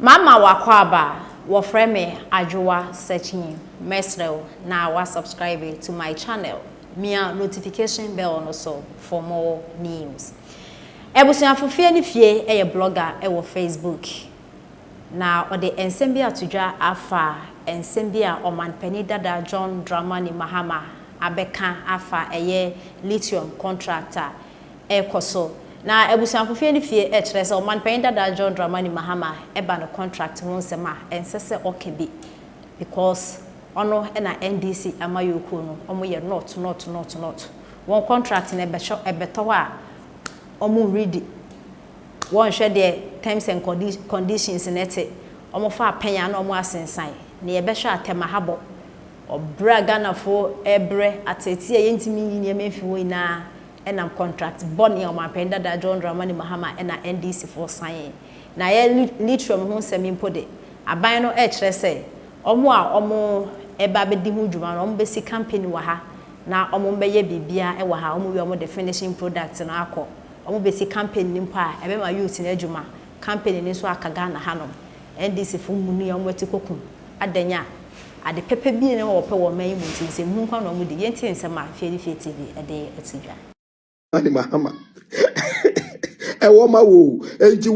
Mama wakwaba wofreme Addo searching mesrel na wa subscribe to my channel. Mia notification bell also for more news. Ebusuafofie ni fie eye blogger ewo Facebook. Na ode ensem bia tudwa afa ensem bia omanpani dada John Dramani Mahama abeka afa eye lithium contractor ekoso. Na ebusuafofie ni fie kire se omanpani dada John Dramani Mahama eba no contract ho nsema ensese okebi because ono na NDC amayoku no omo ye not one contract na ebeto a omo ready one share the terms and conditions nete omo fa apenya na omo asensan na ye behwe atema habo obra Ghana fo ebre ateti ye ntimi nyine mefi wo ina enam contract boni omo apenda da John Dramani Mahama na NDC for sign na ye Lithium ho nsemi mpode aban no kire se omo a omo eba bedi hu djuma no omo besi campaign wa ha na omo mbeye bibia e wa ha omo wi omo the finishing product na akọ omo besi campaign ni mpa ebe ma youth na adwuma campaign ni so akaga na hanom NDC fu munu omo etikokum adanya ade pepe bi ne wo pe wo man mu ntinse mu kwa no omo de yenti nsema Fie TV ade atidwa ani Mahama e wo ma wo enti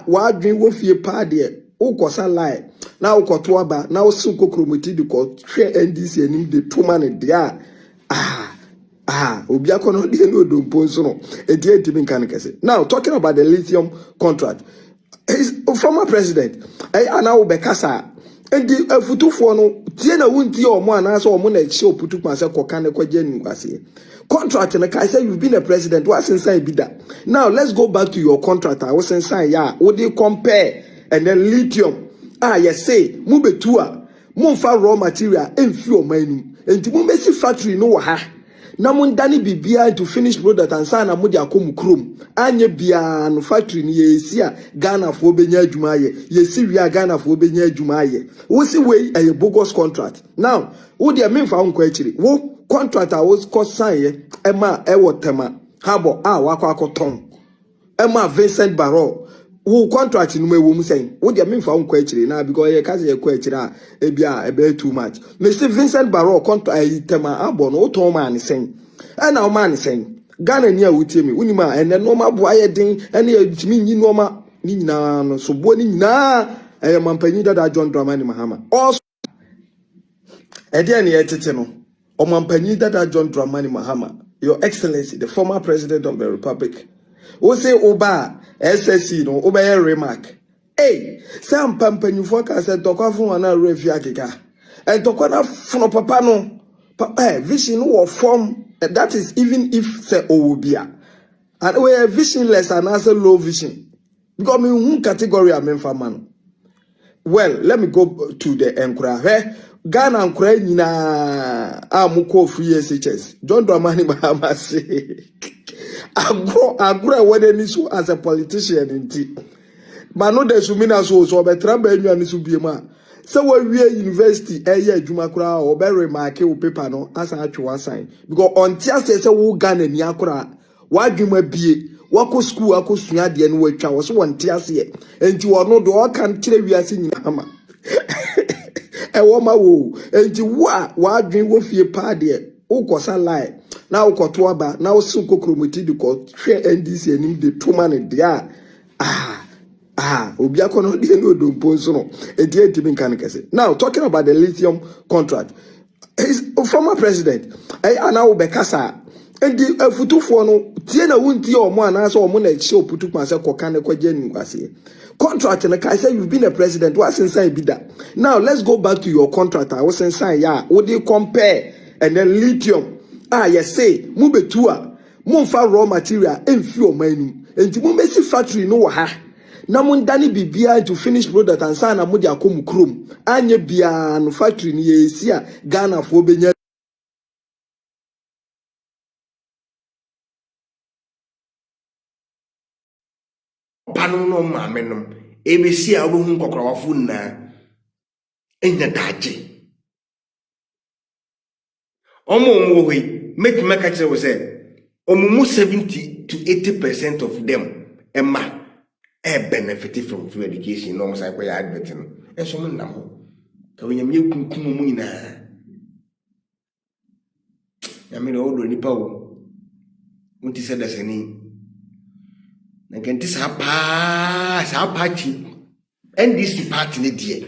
wa adwen wo fie pa de ukosa lie na ukoto aba na usu kokromoti de ko hwe NDC anim de toma ne dia obi akono de no dompo nso no edi edi nka ne kese. Now talking about the lithium contract, his former president ana obekasa edi afutufo no tie na wunti omo anase omo na eche oputu kwanse koka ne kwaje nkwase contract na kai say you've been a president what since I be that. Now let's go back to your contract. I was inside yeah would you compare and then lithium yes say mu betua mu fa raw material emfi o manu enti mu mesi factory no ha na mu ndani bibia to finish product and say na mu de akomu krom anye bia no factory ni yesi a Ghana fo benya adwuma ye yesi wi a Ghana fo benya adwuma ye wo si we a bogus contract. Now wo de memfa onko akiri wo contract a wo ko sign ye ema e wotema habo wakọ akoton ema Vincent Barrow wo contract no ewo mu sen wo de memfa onko akiri na because ye kaze ye ko akiri a ebia ebe too much Mr Vincent Barrow contract tema abo no to man sen na o man sen Ghana ni a wutie mi unima ene no ma bo ayedin ene yitimi nyi no ma ni nyina no so bo ni nyina mampanyi dada John Dramani Mahama also ede ene yetete no o mampanyi dada John Dramani Mahama, Your Excellency the former president of the Republic wo say oba SSC no oba remark sam pampanyufo ka se tokofo na refi akeka en tokona fono papa no papa vision wo form that is even if say owobia and we are visionless and as a low vision because me who category amemfa man. Well, let me go to the enkura Ghana enkura nyina amuko free SHS John Dramani Mahama say agro whether ni so as a politician inti but no de sumina so betra ba enwa ni so biema say we university eye adwuma kura o be remark o paper no asa atwa sign because until say wo Ghana ni akura wa adwuma bie wako school akosua de no watwa wo so wonte ase enti wo no do kan kire wiase nyina ama wo ma wo enti wa adwen wo fie pa de ukosa lie na ukoto aba na usu kokromoti de ko hwe NDC anim de toma ne dia obi akono de no dompo nso no edi edi nka ne kese. Now talking about the lithium contract, his former president ana obekasa edi afutufo no tie na wunti omo anase omo na eche oputu kwanse koka ne kwaje nkwase contract na kai say you've been a president what since I be that. Now let's go back to your contract. I was inside yeah would you compare and then lithium yes say mu betua mu fa raw material emfi o manu enti mu mesi factory no ha na mu ndani bibia to finish product and say na mu de akomu krom anye bia no factory ni yesi a Ghana fo benya panu no mamenom ebesi a obo hu kokoro wafo na enya daje omo hoi make catch we say omumu 70 to 80% of them emma benefit from free education no say kwa advert no enso mo nam ho ka we nyame kunkum mu nyina nyame no odo nipa wo unti se dasani na kenti sa party and this party ne die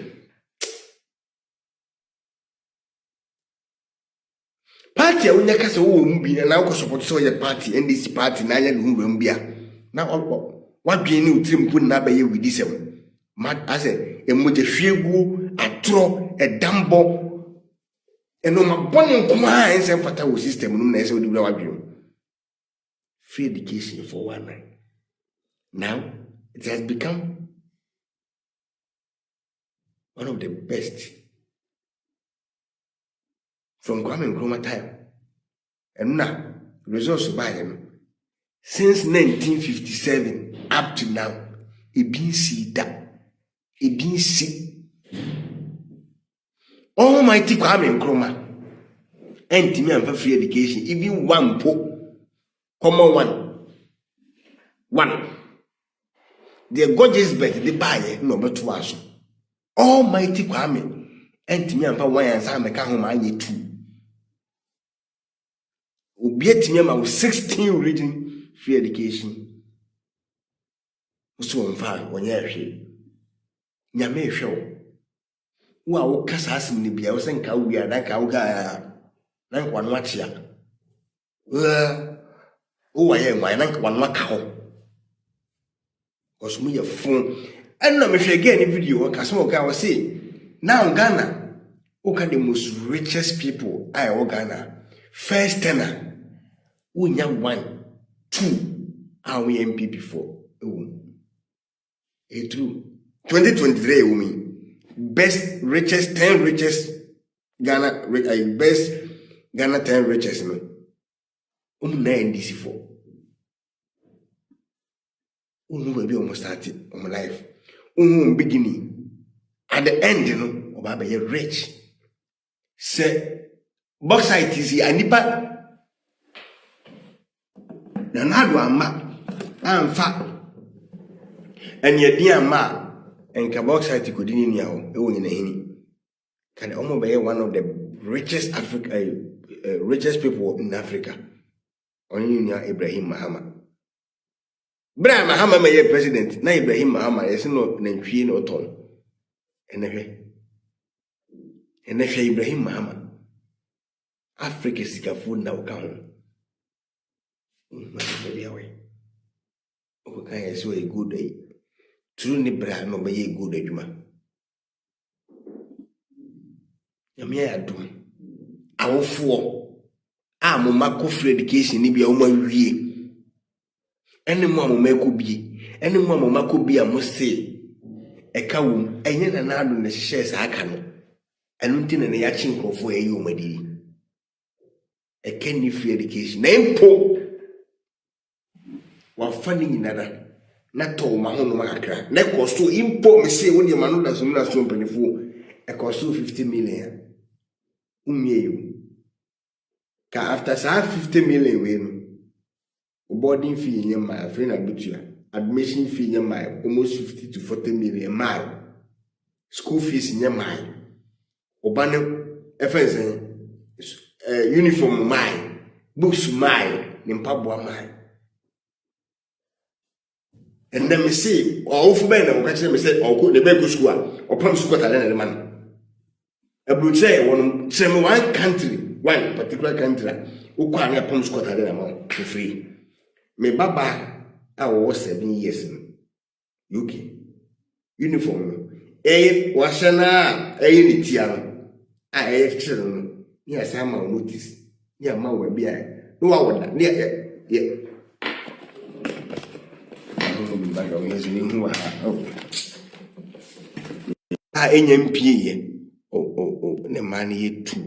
party a wonya kase wo mu bi na wo support so ye party and this party na anya no hu bia na wadwen ni utrim pu na ba ye widi sem ma ase emoje hwegu atro edambo eno ma boni nkwa ensem fata wo system no na ese odi bla wadwen free education for one night. Now it has become one of the best from Kwame Nkrumah time. And now results by him since 1957 up to now, it been see that. It been see. Almighty Kwame Nkrumah and me and for free education, even one po common one. The gorgeous bet the buy no but to us. Almighty Kwame and me and for one and some can home I need two. Ubiet me with 16 reading free education. So on fire when you're here. Nyame show. Wa kasa asim ni bia wo senka wo bia dan ka wo ga nan kwa no achia. O wa ye nwan nan kwa no aka ho. Cause me phone. And no me share again video ka so ga wo say now Ghana o the most richest people I Ghana. First tenor unya 1 2 and we MP before. It true. 2023 women best richest 10 richest Ghana best Ghana 10 richest no. Na NDC for. Baby almost started on my life. Beginning. At the end, you know, Obaba you're rich. Say bauxite is here, anipa. Nanado ama. I'm fat. And your dear ma. And bauxite could in your own. Can almost be one of the richest richest people in Africa. Only Ibrahim Mahama. Ibrahim Mahama may president. Na Ibrahim Mahama is no Nantwi no ton. And if Ibrahim Mahama Africa is a food now come. Okay, so a good day. True Nibra no be a good day, Juma. Yamia Addo. Our four. I'm a Mako free education, Nibia Oma. Any mama could be, any mama could be, I must say. A cow, and yet another the shares I can. And nothing in the action for a humidity. A candy free education. Name Po. While funding another. Not all my own macra. Neck was so impo me say when your man does not so penny for a cost 50 million. You. After 50 million win. Boarding fee in your my friend Abuja. Admission fee in your mind almost 50 to 40 million mile. School fees in your mind. Obano FS uniform mine. Books mine. Nimpabwa mine. And then me say, or for men, or catch them say, or go the baby school, or pump school at the man. A blue say one country, one particular country, who can't have pump school at the amount for free. Me baba, I was 7 years in UK. Uniform. Washana, Lithium. I children. Yes, I'm on notice. Yeah, ma will be a no one. Yeah. NMP. Oh, the money too.